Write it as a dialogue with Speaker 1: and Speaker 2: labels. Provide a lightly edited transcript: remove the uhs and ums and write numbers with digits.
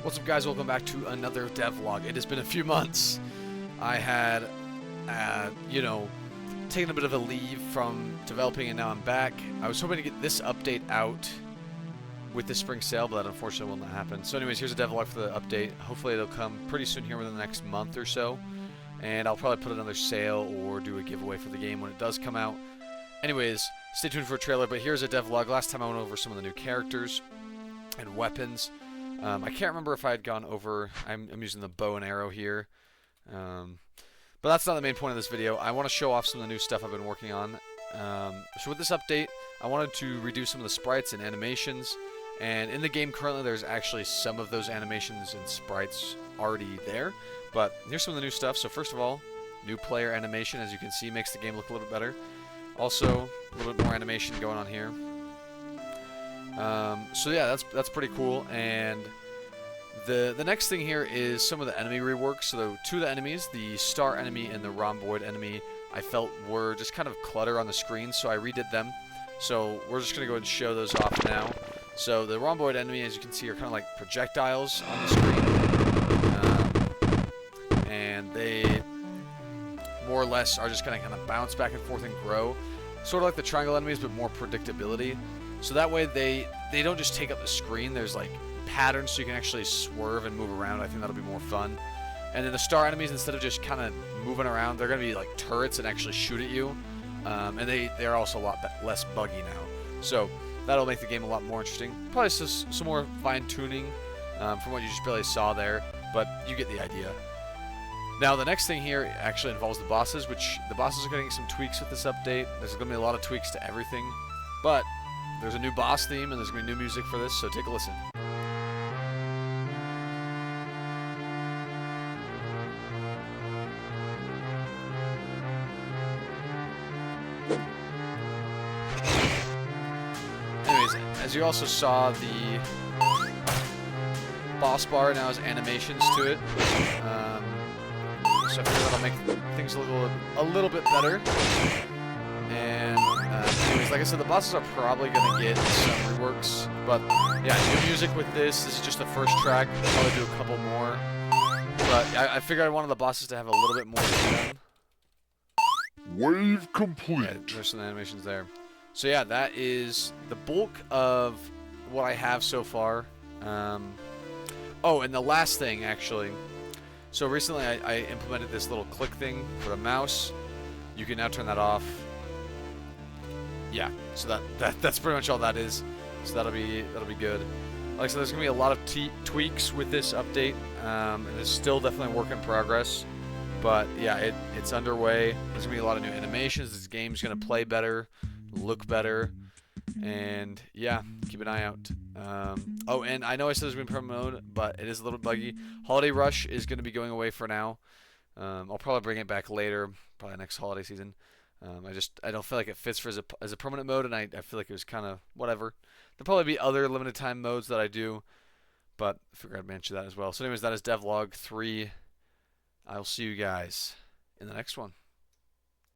Speaker 1: What's up, guys? Welcome back to another devlog. It has been a few months. I had, taken a bit of a leave from developing, and now I'm back. I was hoping to get this update out with the spring sale, but that unfortunately will not happen. So anyways, here's a devlog for the update. Hopefully it'll come pretty soon here within the next month or so. And I'll probably put another sale or do a giveaway for the game when it does come out. Anyways, stay tuned for a trailer, but here's a devlog. Last time I went over some of the new characters and weapons. I can't remember if I had gone over. I'm using the bow and arrow here, but that's not the main point of this video. I want to show off some of the new stuff I've been working on. So with this update, I wanted to redo some of the sprites and animations, and in the game currently there's actually some of those animations and sprites already there, but here's some of the new stuff. So first of all, new player animation, as you can see, makes the game look a little bit better. Also, a little bit more animation going on here. So yeah, that's pretty cool. And the next thing here is some of the enemy reworks. So two of the enemies, the star enemy and the rhomboid enemy, I felt were just kind of clutter on the screen, so I redid them. So we're just gonna go ahead and show those off now. So the rhomboid enemy, as you can see, are kind of like projectiles on the screen, and they more or less are just gonna kind of bounce back and forth and grow, sort of like the triangle enemies, but more predictability. So that way they don't just take up the screen. There's like patterns so you can actually swerve and move around. I think that'll be more fun. And then the star enemies, instead of just kind of moving around, they're going to be like turrets and actually shoot at you. And they're also a lot less buggy now. So that'll make the game a lot more interesting. Probably some more fine tuning from what you just barely saw there, but you get the idea. Now the next thing here actually involves the bosses, which the bosses are going to get some tweaks with this update. There's going to be a lot of tweaks to everything, but there's a new boss theme, and there's going to be new music for this, so take a listen. Anyways, as you also saw, the boss bar now has animations to it, so I figure that'll make things look a little bit better. And anyways, like I said, the bosses are probably going to get some reworks, but yeah, new music with this. This is just the first track. I'll probably do a couple more, but I figured I wanted the bosses to have a little bit more to them.
Speaker 2: Wave complete.
Speaker 1: Yeah, there's some animations there. So yeah, that is the bulk of what I have so far. Oh, and the last thing, actually. So recently I implemented this little click thing for the mouse. You can now turn that off. Yeah, so that's pretty much all that is. So that'll be good. Like I said, there's gonna be a lot of tweaks with this update, and it's still definitely a work in progress. But yeah, it's underway. There's gonna be a lot of new animations. This game's gonna play better, look better, and yeah, keep an eye out. Oh, and I know I said there's gonna be promo mode, but it is a little buggy. Holiday Rush is gonna be going away for now. I'll probably bring it back later, probably next holiday season. I don't feel like it fits for as a permanent mode, and I feel like it was kind of whatever. There'll probably be other limited time modes that I do, but I figured I'd mention that as well. So anyways, that is devlog 3. I'll see you guys in the next one.